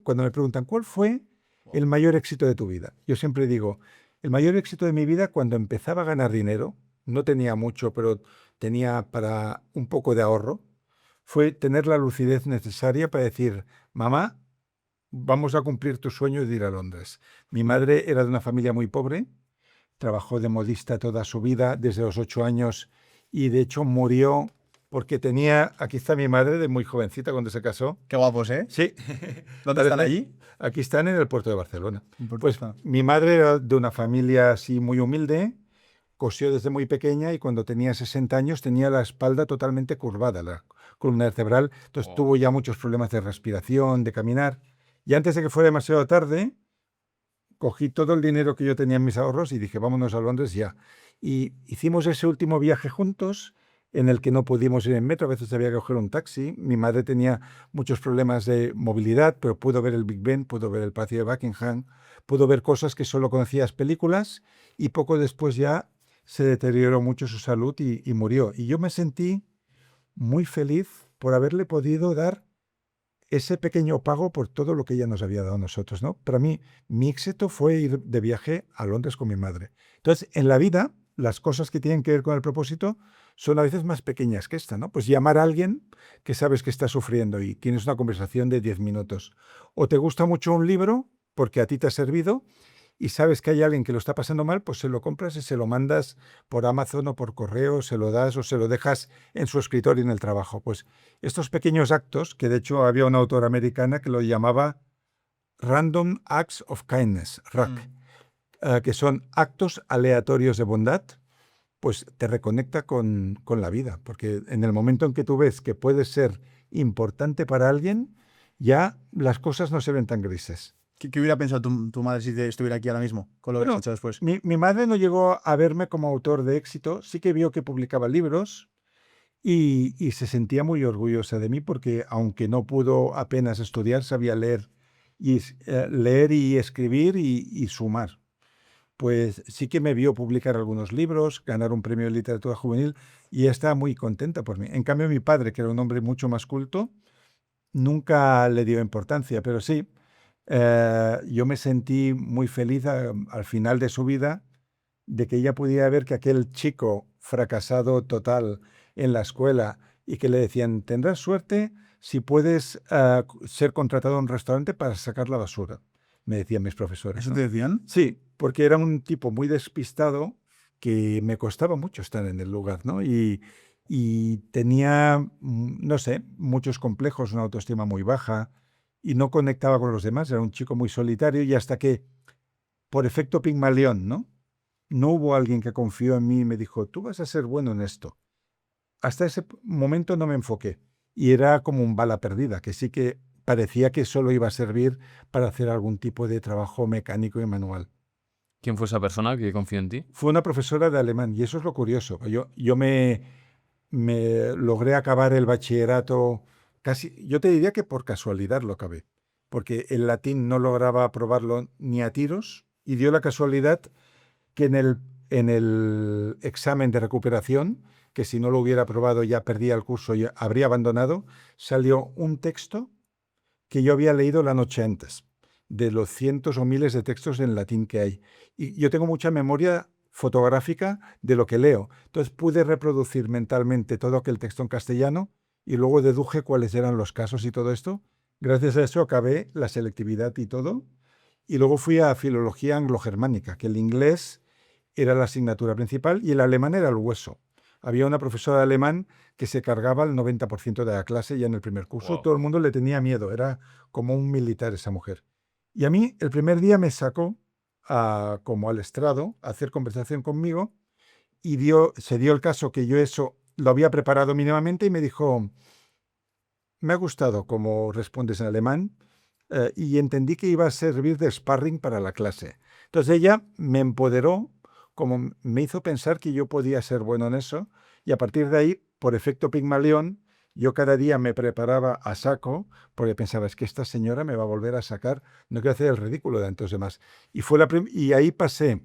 cuando me preguntan, ¿cuál fue el mayor éxito de tu vida? Yo siempre digo, el mayor éxito de mi vida cuando empezaba a ganar dinero, no tenía mucho, pero tenía para un poco de ahorro, fue tener la lucidez necesaria para decir, mamá, vamos a cumplir tu sueño de ir a Londres. Mi madre era de una familia muy pobre, trabajó de modista toda su vida, desde los 8 años, y de hecho murió porque tenía, aquí está mi madre de muy jovencita cuando se casó. Qué guapos, ¿eh? Sí. ¿Dónde están allí? Aquí están en el puerto de Barcelona. Pues Está. mi madre era de una familia así muy humilde, cosió desde muy pequeña y cuando tenía 60 años tenía la espalda totalmente curvada, la columna vertebral. Entonces tuvo ya muchos problemas de respiración, de caminar. Y antes de que fuera demasiado tarde, cogí todo el dinero que yo tenía en mis ahorros y dije, vámonos a Londres ya. Y hicimos ese último viaje juntos en el que no pudimos ir en metro, a veces había que coger un taxi. Mi madre tenía muchos problemas de movilidad, pero pudo ver el Big Ben, pudo ver el Palacio de Buckingham, pudo ver cosas que solo conocía las películas y poco después ya se deterioró mucho su salud y murió. Y yo me sentí muy feliz por haberle podido dar ese pequeño pago por todo lo que ella nos había dado a nosotros, ¿no? Para mí, mi éxito fue ir de viaje a Londres con mi madre. Entonces, en la vida, las cosas que tienen que ver con el propósito son a veces más pequeñas que esta, ¿no? Pues llamar a alguien que sabes que está sufriendo y tienes una conversación de 10 minutos. O te gusta mucho un libro porque a ti te ha servido y sabes que hay alguien que lo está pasando mal, pues se lo compras y se lo mandas por Amazon o por correo, se lo das o se lo dejas en su escritorio en el trabajo. Pues estos pequeños actos, que de hecho había una autora americana que lo llamaba Random Acts of Kindness, RAC, que son actos aleatorios de bondad, pues te reconecta con la vida, porque en el momento en que tú ves que puedes ser importante para alguien, ya las cosas no se ven tan grises. ¿Qué hubiera pensado tu madre si estuviera aquí ahora mismo, con lo que has Bueno, hecho después? mi madre no llegó a verme como autor de éxito, sí que vio que publicaba libros y se sentía muy orgullosa de mí porque aunque no pudo apenas estudiar, sabía leer y escribir y sumar. Pues sí que me vio publicar algunos libros, ganar un premio de literatura juvenil y está muy contenta por mí. En cambio, mi padre, que era un hombre mucho más culto, nunca le dio importancia, pero sí, yo me sentí muy feliz al final de su vida de que ella pudiera ver que aquel chico fracasado total en la escuela y que le decían, tendrás suerte si puedes ser contratado a un restaurante para sacar la basura, me decían mis profesores, ¿Eso ¿no? te decían? Sí, porque era un tipo muy despistado que me costaba mucho estar en el lugar, ¿no? Y tenía, no sé, muchos complejos, una autoestima muy baja y no conectaba con los demás, era un chico muy solitario y hasta que, por efecto Pigmalión, ¿no? No hubo alguien que confió en mí y me dijo, tú vas a ser bueno en esto. Hasta ese momento no me enfoqué y era como un bala perdida, que sí que parecía que solo iba a servir para hacer algún tipo de trabajo mecánico y manual. ¿Quién fue esa persona que confió en ti? Fue una profesora de alemán y eso es lo curioso. Yo me logré acabar el bachillerato casi, yo te diría que por casualidad lo acabé, porque el latín no lograba aprobarlo ni a tiros y dio la casualidad que en el examen de recuperación, que si no lo hubiera aprobado ya perdía el curso y habría abandonado, salió un texto que yo había leído la noche antes, de los cientos o miles de textos en latín que hay. Y yo tengo mucha memoria fotográfica de lo que leo. Entonces pude reproducir mentalmente todo aquel texto en castellano y luego deduje cuáles eran los casos y todo esto. Gracias a eso acabé la selectividad y todo. Y luego fui a filología anglo-germánica, que el inglés era la asignatura principal y el alemán era el hueso. Había una profesora de alemán que se cargaba el 90% de la clase ya en el primer curso. Wow. Todo el mundo le tenía miedo, era como un militar esa mujer. Y a mí el primer día me sacó como al estrado a hacer conversación conmigo y se dio el caso que yo eso lo había preparado mínimamente y me dijo, me ha gustado cómo respondes en alemán y entendí que iba a servir de sparring para la clase. Entonces ella me empoderó, como me hizo pensar que yo podía ser bueno en eso y a partir de ahí, por efecto Pigmalión, yo cada día me preparaba a saco porque pensaba, es que esta señora me va a volver a sacar, no quiero hacer el ridículo delante de los demás. Y ahí pasé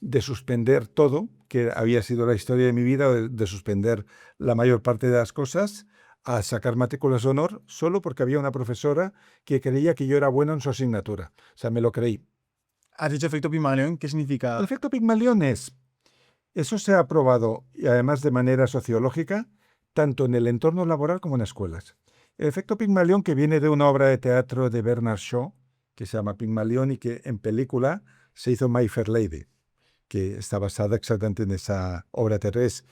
de suspender todo, que había sido la historia de mi vida, de suspender la mayor parte de las cosas, a sacar matrículas de honor solo porque había una profesora que creía que yo era bueno en su asignatura. O sea, me lo creí. ¿Has dicho efecto Pigmalión? ¿Qué El significa? efecto Pigmalión eso se ha probado, y además de manera sociológica, tanto en el entorno laboral como en escuelas. El efecto Pigmalión, que viene de una obra de teatro de Bernard Shaw, que se llama Pigmalión y que en película se hizo My Fair Lady, que está basada exactamente en esa obra de teatro, es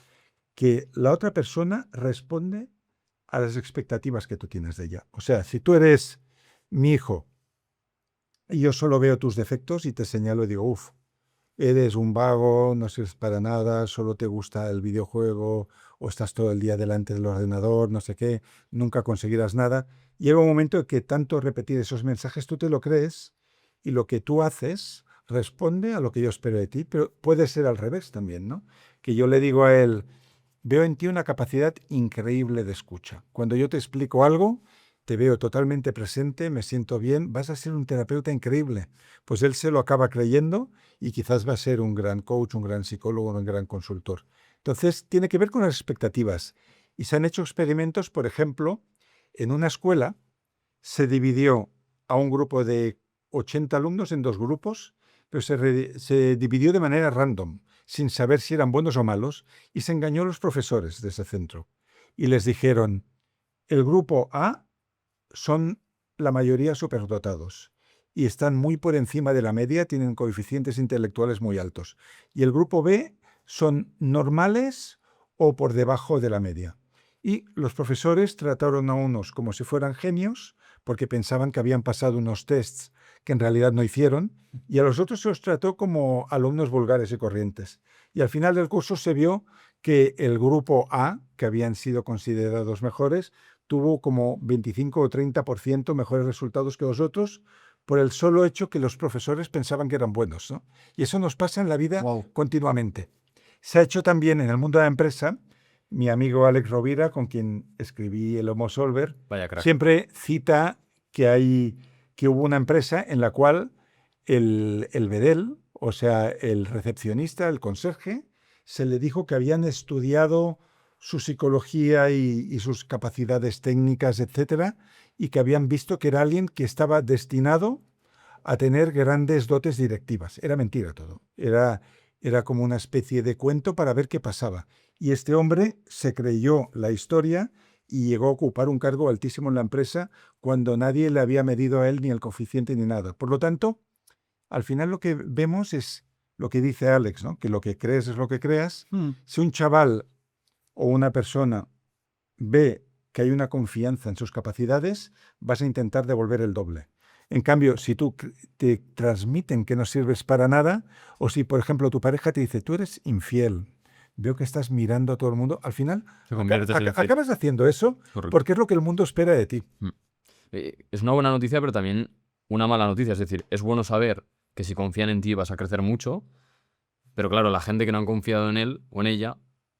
que la otra persona responde a las expectativas que tú tienes de ella. O sea, si tú eres mi hijo y yo solo veo tus defectos y te señalo y digo, uff, eres un vago, no sirves para nada, solo te gusta el videojuego o estás todo el día delante del ordenador, no sé qué, nunca conseguirás nada. Llega un momento en que tanto repetir esos mensajes tú te lo crees y lo que tú haces responde a lo que yo espero de ti, pero puede ser al revés también, ¿no? Que yo le digo a él, veo en ti una capacidad increíble de escucha. Cuando yo te explico algo, te veo totalmente presente, me siento bien, vas a ser un terapeuta increíble. Pues él se lo acaba creyendo y quizás va a ser un gran coach, un gran psicólogo, un gran consultor. Entonces, tiene que ver con las expectativas. Y se han hecho experimentos, por ejemplo, en una escuela se dividió a un grupo de 80 alumnos en dos grupos, pero se dividió de manera random, sin saber si eran buenos o malos, y se engañó a los profesores de ese centro. Y les dijeron, el grupo A son la mayoría superdotados y están muy por encima de la media, tienen coeficientes intelectuales muy altos. Y el grupo B son normales o por debajo de la media. Y los profesores trataron a unos como si fueran genios, porque pensaban que habían pasado unos tests que en realidad no hicieron, y a los otros se los trató como alumnos vulgares y corrientes. Y al final del curso se vio que el grupo A, que habían sido considerados mejores, tuvo como 25 o 30% mejores resultados que los otros por el solo hecho que los profesores pensaban que eran buenos, ¿no? Y eso nos pasa en la vida Wow. continuamente. Se ha hecho también en el mundo de la empresa. Mi amigo Alex Rovira, con quien escribí el Homo Solver, Vaya crack. siempre cita que hubo una empresa en la cual el bedel, o sea, el recepcionista, el conserje, se le dijo que habían estudiado su psicología y sus capacidades técnicas, etcétera, y que habían visto que era alguien que estaba destinado a tener grandes dotes directivas. Era mentira todo. Era como una especie de cuento para ver qué pasaba. Y este hombre se creyó la historia y llegó a ocupar un cargo altísimo en la empresa cuando nadie le había medido a él ni el coeficiente ni nada. Por lo tanto, al final lo que vemos es lo que dice Alex, ¿no? Que lo que crees es lo que creas. Si un chaval o una persona ve que hay una confianza en sus capacidades, vas a intentar devolver el doble. En cambio, si tú te transmiten que no sirves para nada, o si, por ejemplo, tu pareja te dice, tú eres infiel, veo que estás mirando a todo el mundo, al final Te conviertes en infiel. acabas haciendo eso Correcto. porque es lo que el mundo espera de ti. Es una buena noticia, pero también una mala noticia. Es decir, es bueno saber que si confían en ti vas a crecer mucho, pero claro, la gente que no han confiado en él o en ella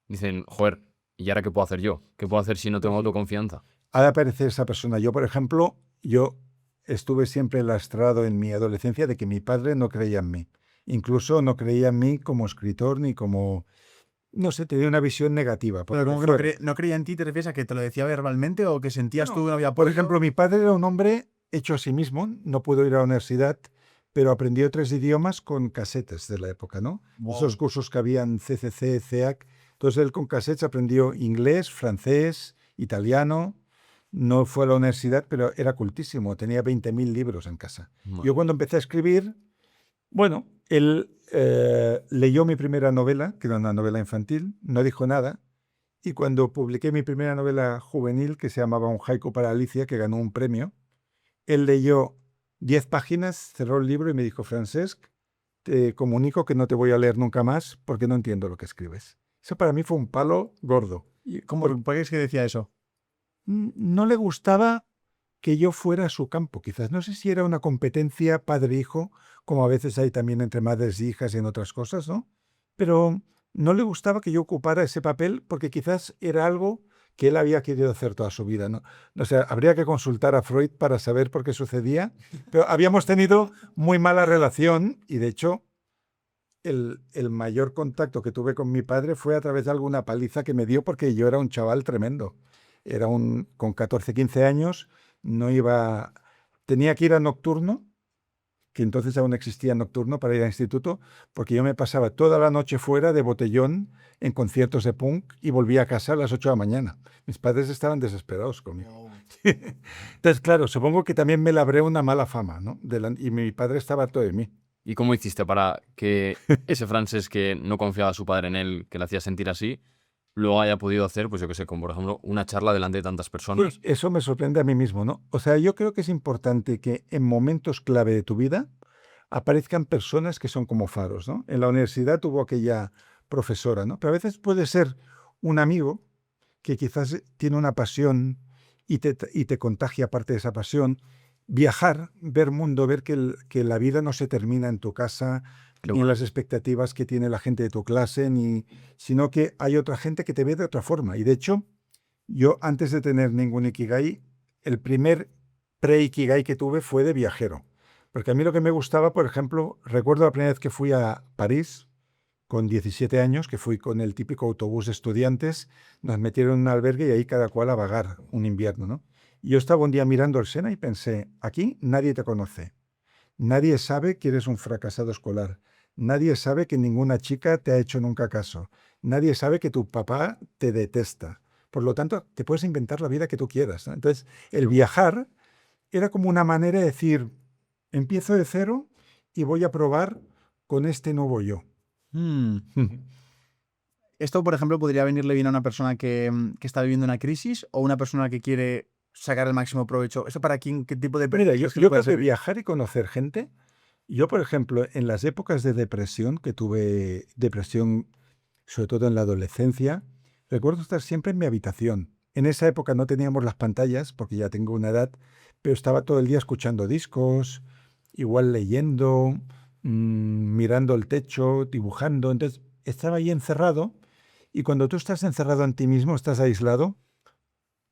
dicen, joder, ¿y ahora qué puedo hacer yo? ¿Qué puedo hacer si no tengo autoconfianza? Ha de aparecer esa persona. Yo, por ejemplo, yo estuve siempre lastrado en mi adolescencia de que mi padre no creía en mí. Incluso no creía en mí como escritor ni como... No sé, tenía una visión negativa. Pero como que no creía en ti, ¿te refieres a que te lo decía verbalmente o que sentías No, tú que no había por apoyo? ejemplo, mi padre era un hombre hecho a sí mismo, no pudo ir a la universidad, pero aprendió 3 idiomas con casetes de la época, ¿no? Wow. Esos cursos que habían CCC, CEAC. Entonces él con casetes aprendió inglés, francés, italiano. No fue a la universidad, pero era cultísimo. Tenía 20.000 libros en casa. Madre Yo cuando empecé a escribir, bueno, él leyó mi primera novela, que era una novela infantil, no dijo nada. Y cuando publiqué mi primera novela juvenil, que se llamaba Un haiku para Alicia, que ganó un premio, él leyó 10 páginas, cerró el libro y me dijo, Francesc, te comunico que no te voy a leer nunca más porque no entiendo lo que escribes. Eso para mí fue un palo gordo. ¿Y ¿Por qué es que decía eso? No le gustaba que yo fuera a su campo, quizás. No sé si era una competencia padre-hijo, como a veces hay también entre madres e hijas y en otras cosas, ¿no? Pero no le gustaba que yo ocupara ese papel porque quizás era algo que él había querido hacer toda su vida, ¿no? O sea, habría que consultar a Freud para saber por qué sucedía, pero habíamos tenido muy mala relación y de hecho el mayor contacto que tuve con mi padre fue a través de alguna paliza que me dio porque yo era un chaval tremendo. con 14, 15 años, tenía que ir a nocturno, que entonces aún existía nocturno para ir al instituto, porque yo me pasaba toda la noche fuera de botellón en conciertos de punk y volvía a casa a las 8 de la mañana. Mis padres estaban desesperados conmigo. Entonces, claro, supongo que también me labré una mala fama, ¿no? Y mi padre estaba harto de mí. ¿Y cómo hiciste para que ese Francés que no confiaba a su padre en él, que le hacía sentir así, luego haya podido hacer, pues yo qué sé, como por ejemplo, una charla delante de tantas personas? Sí, eso me sorprende a mí mismo, ¿no? O sea, yo creo que es importante que en momentos clave de tu vida aparezcan personas que son como faros, ¿no? En la universidad tuvo aquella profesora, ¿no? Pero a veces puede ser un amigo que quizás tiene una pasión y te contagia parte de esa pasión. Viajar, ver mundo, ver que la vida no se termina en tu casa, Qué ni en bueno. las expectativas que tiene la gente de tu clase, sino que hay otra gente que te ve de otra forma. Y de hecho, yo antes de tener ningún Ikigai, el primer pre-Ikigai que tuve fue de viajero. Porque a mí lo que me gustaba, por ejemplo, recuerdo la primera vez que fui a París, con 17 años, que fui con el típico autobús de estudiantes, nos metieron en un albergue y ahí cada cual a vagar un invierno, ¿no? Y yo estaba un día mirando el Sena y pensé, aquí nadie te conoce, nadie sabe que eres un fracasado escolar, nadie sabe que ninguna chica te ha hecho nunca caso, nadie sabe que tu papá te detesta. Por lo tanto, te puedes inventar la vida que tú quieras, ¿no? Entonces, el viajar era como una manera de decir, empiezo de cero y voy a probar con este nuevo yo. Mm. Esto, por ejemplo, podría venirle bien a una persona que está viviendo una crisis o una persona que quiere sacar el máximo provecho. ¿Eso para quién? ¿Qué tipo de Mira, yo personas que creo puede que servir? viajar y conocer gente. Yo, por ejemplo, en las épocas de depresión, que tuve depresión sobre todo en la adolescencia, recuerdo estar siempre en mi habitación. En esa época no teníamos las pantallas, porque ya tengo una edad, pero estaba todo el día escuchando discos, igual leyendo, mirando el techo, dibujando. Entonces, estaba ahí encerrado, y cuando tú estás encerrado en ti mismo, estás aislado,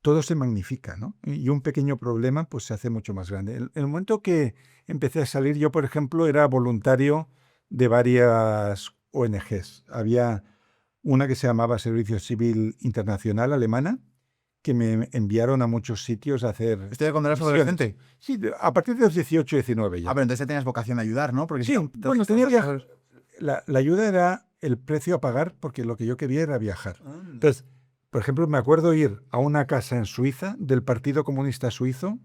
todo se magnifica, ¿no? Y un pequeño problema pues se hace mucho más grande. En el momento que empecé a salir, yo, por ejemplo, era voluntario de varias ONGs. Había una que se llamaba Servicio Civil Internacional alemana, que me enviaron a muchos sitios a hacer ¿Esto ya cuando eras misiones. adolescente? Sí, a partir de los 18, 19 ya. Ah, pero entonces ya tenías vocación de ayudar, ¿no? Porque Sí, si no, bueno, tenía viajar. La ayuda era el precio a pagar porque lo que yo quería era viajar. Entonces, por ejemplo, me acuerdo ir a una casa en Suiza del Partido Comunista Suizo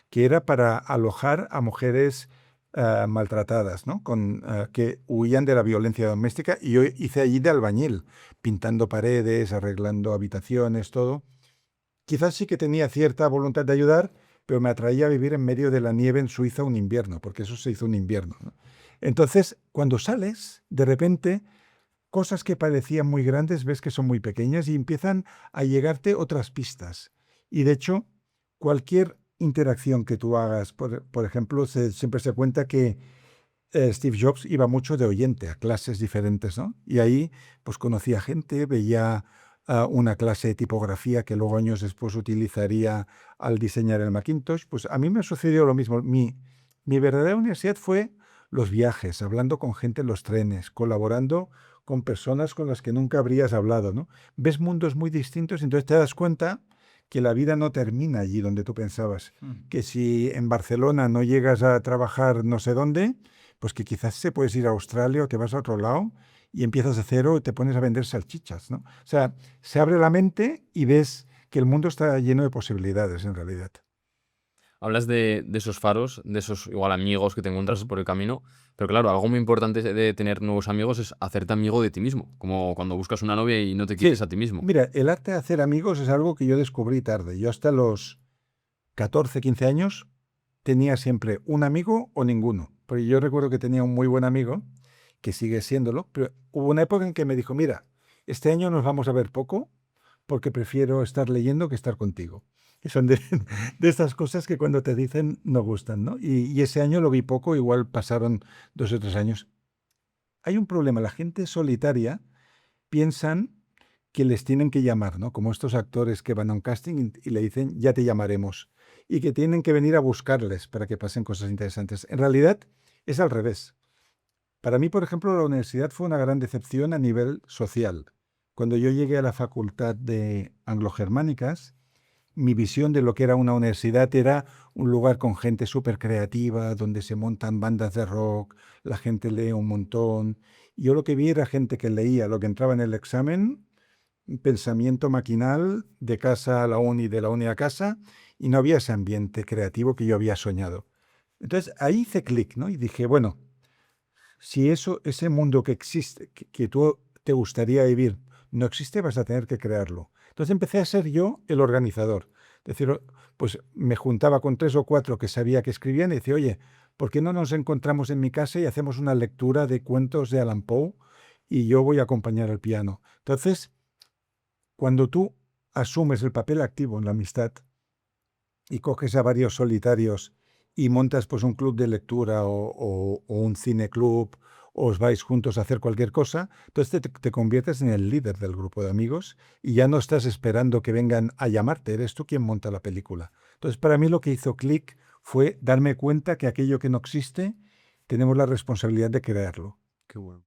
que era para alojar a mujeres maltratadas, ¿no? Que huían de la violencia doméstica, y yo hice allí de albañil, pintando paredes, arreglando habitaciones, todo. Quizás sí que tenía cierta voluntad de ayudar, pero me atraía a vivir en medio de la nieve en Suiza un invierno, porque eso se hizo un invierno, ¿no? Entonces, cuando sales, de repente, cosas que parecían muy grandes ves que son muy pequeñas y empiezan a llegarte otras pistas. Y de hecho, cualquier interacción que tú hagas, por ejemplo, siempre se cuenta que Steve Jobs iba mucho de oyente a clases diferentes, ¿no? Y ahí pues conocía gente, veía una clase de tipografía que luego años después utilizaría al diseñar el Macintosh. Pues a mí me sucedió lo mismo. Mi verdadera universidad fue los viajes, hablando con gente en los trenes, colaborando con personas con las que nunca habrías hablado, ¿no? Ves mundos muy distintos y entonces te das cuenta que la vida no termina allí donde tú pensabas. Que si en Barcelona no llegas a trabajar no sé dónde, pues que quizás se puedes ir a Australia o te vas a otro lado y empiezas de cero y te pones a vender salchichas, ¿no? O sea, se abre la mente y ves que el mundo está lleno de posibilidades en realidad. Hablas de esos faros, de esos igual amigos que te encuentras por el camino, pero claro, algo muy importante de tener nuevos amigos es hacerte amigo de ti mismo, como cuando buscas una novia y no te quieres Sí, a ti mismo. mira, el arte de hacer amigos es algo que yo descubrí tarde. Yo hasta los 14, 15 años tenía siempre un amigo o ninguno. Porque yo recuerdo que tenía un muy buen amigo, que sigue siéndolo, pero hubo una época en que me dijo, mira, este año nos vamos a ver poco porque prefiero estar leyendo que estar contigo. Que son de estas cosas que cuando te dicen no gustan, ¿no? Y ese año lo vi poco, igual pasaron 2 o 3 años. Hay un problema, la gente solitaria piensan que les tienen que llamar, ¿no? Como estos actores que van a un casting y le dicen, ya te llamaremos, y que tienen que venir a buscarles para que pasen cosas interesantes. En realidad es al revés. Para mí, por ejemplo, la universidad fue una gran decepción a nivel social. Cuando yo llegué a la facultad de anglo-germánicas, mi visión de lo que era una universidad era un lugar con gente súper creativa, donde se montan bandas de rock, la gente lee un montón. Yo lo que vi era gente que leía lo que entraba en el examen, pensamiento maquinal de casa a la uni, de la uni a casa, y no había ese ambiente creativo que yo había soñado. Entonces ahí hice clic, ¿no? Y dije, bueno, si ese mundo que existe, que tú te gustaría vivir, no existe, vas a tener que crearlo. Entonces empecé a ser yo el organizador. Es decir, pues me juntaba con 3 o 4 que sabía que escribían y decía, oye, ¿por qué no nos encontramos en mi casa y hacemos una lectura de cuentos de Allan Poe y yo voy a acompañar al piano? Entonces, cuando tú asumes el papel activo en la amistad y coges a varios solitarios y montas pues un club de lectura o un cineclub, o os vais juntos a hacer cualquier cosa, entonces te conviertes en el líder del grupo de amigos y ya no estás esperando que vengan a llamarte, eres tú quien monta la película. Entonces para mí lo que hizo clic fue darme cuenta que aquello que no existe, tenemos la responsabilidad de crearlo. Qué bueno.